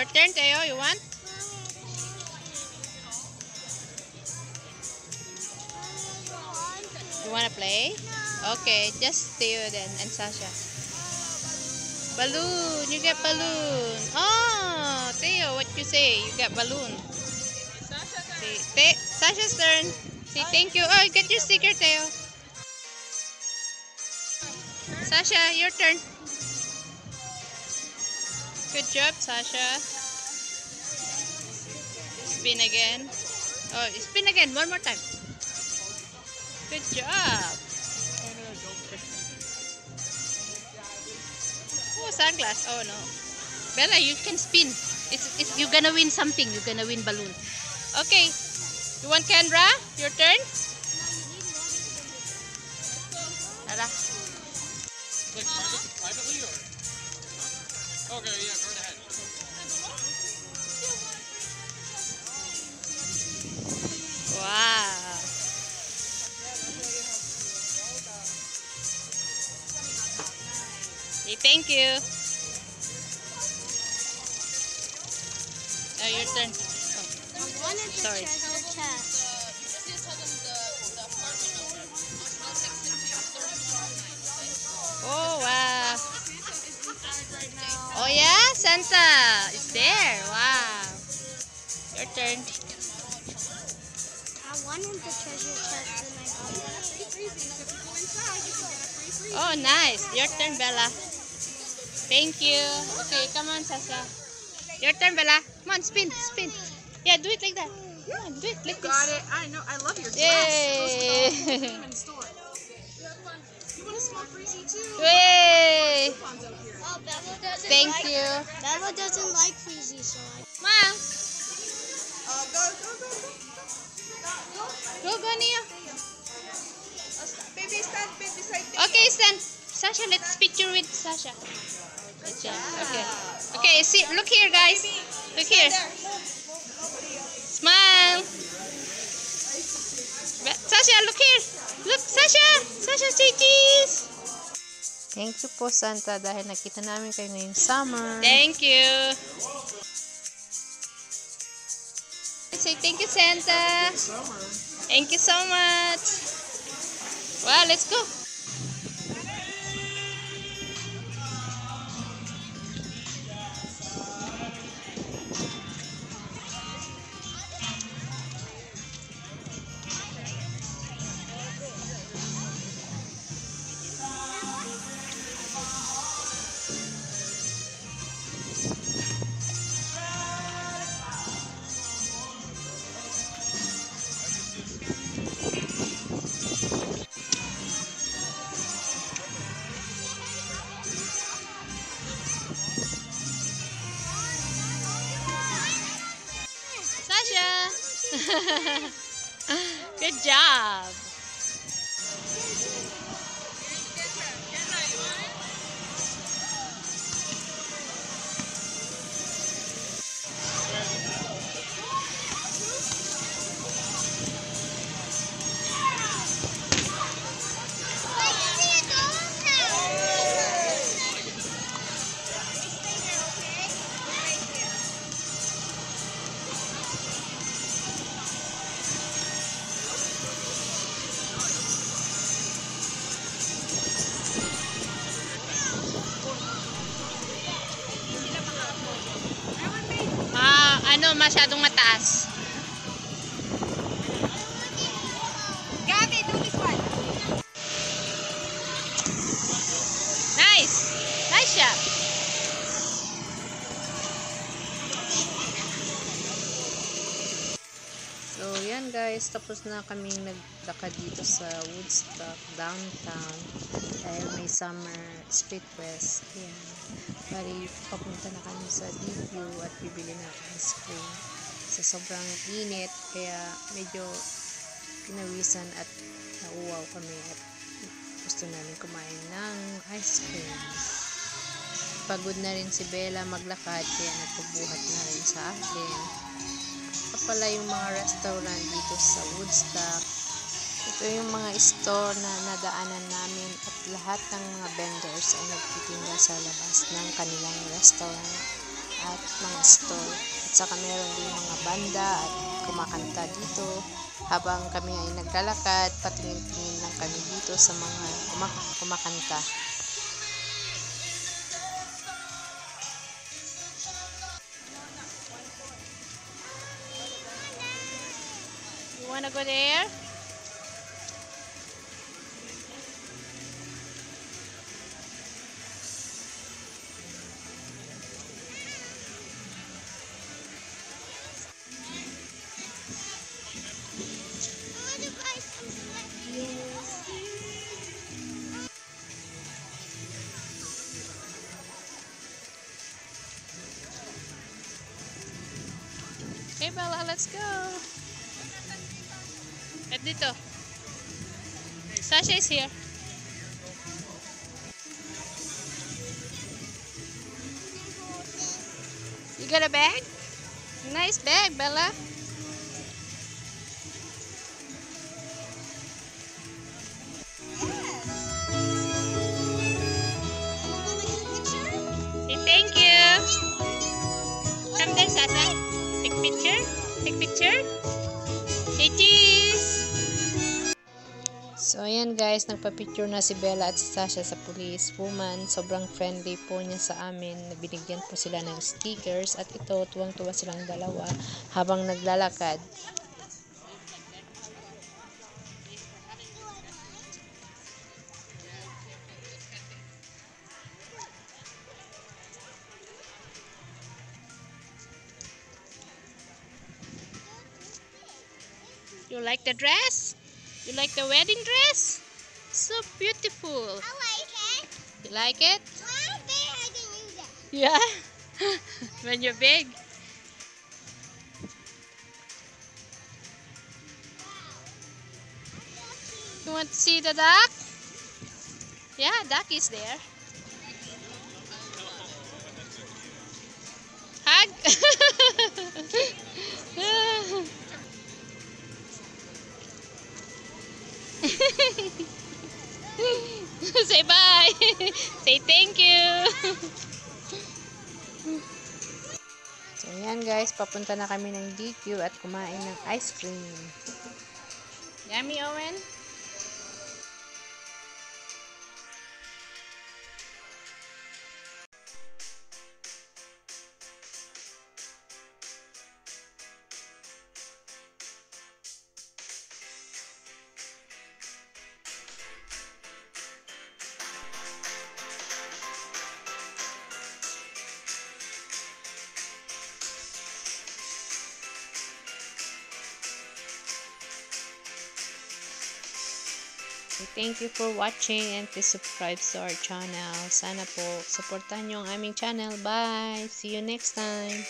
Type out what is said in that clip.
Your turn, Teo. You want? You wanna play? Okay, just Teo then and Sasha. Balloon. You get balloon. Oh, Teo, what you say? You got balloon. Sasha's turn. Say thank you. Oh, get your sticker, Teo. Sasha, your turn. Good job, Sasha. Spin again. Oh, spin again. One more time. Good job. Oh, sunglass. Oh, no. Bella, you can spin. You're gonna win something. You're gonna win balloon. Okay. You want Kendra? Your turn? Tara. Like privately or? Okay, yeah, go ahead. Wow. Hey, thank you. Oh, your turn. Oh, sorry. Oh, wow. Oh, yeah? Santa is there. Wow. Your turn. I wanted the treasure chest and I got it. Oh, nice. Your turn, Bella. Thank you. Okay, come on, Sasha. Your turn, Bella. Come on, spin, spin. Yeah, do it like that. Come on, do it like this. Got it. I know. I love your dress. Yay. Goes with all the cream in store. You want a small freezy too? Yay. Coupons out here. Oh, Bella doesn't Thank like, you. Bella doesn't like freezy, so I... Smile. Go. Go, go, Nia. Baby, stand beside me. Okay, stand. Sasha, let's picture with Sasha. Good job. Okay. Okay, see, look here, guys. Look here. Smile. Sasha, look here. Look, Sasha. Sasha, say cheese. Thank you po, Santa, dahil nakita namin kayo ngayong summer. Thank you. Say thank you, Santa. Thank you so much. Wow, let's go. Sasha. Good job. Ano, masyadong mataas. Gabby, do this one. Nice. Nice job. So, yan guys. Tapos na kaming naglakad dito sa Woodstock downtown. Dahil may summer Split West. Yan. Bali, papunta na kami sa Deep View at bibili na ice cream. Sa sobrang init, kaya medyo pinawisan at nauwaw kami at gusto namin kumain ng ice cream. Pagod na rin si Bella maglakad, kaya nagpabuhat na rin sa akin. Ito pala yung mga restaurant dito sa Woodstock. Ito yung mga store na nadaanan namin at lahat ng mga vendors ay nagtitinda sa labas ng kanilang restaurant. at mga store. At saka meron din mga banda at kumakanta dito. Habang kami ay naglalakad, patingin-tingin lang kami dito sa mga kumakanta. You wanna go there? Okay, Bella, let's go. At dito. Sasha is here. You got a bag? Nice bag, Bella. Say thank you. Come there, Sasha. Take picture. Take picture. Say cheese. So, ayan guys, nagpa-picture na si Bella at si Sasha sa police woman. Sobrang friendly po niya sa amin. Binigyan po sila ng stickers at ito, tuwang-tuwa silang dalawa habang naglalakad. You like the dress? You like the wedding dress? So beautiful. I like it. You like it? When I'm big, I can use it. Yeah. When you're big. You want to see the duck? Yeah, duck is there. Hug. Say bye. Say thank you. So yan guys, papunta na kami ng DQ at kumain ng ice cream. Yummy, Owen? Thank you for watching and please subscribe to our channel. Sana po, supportan nyo ang aming channel. Bye! See you next time!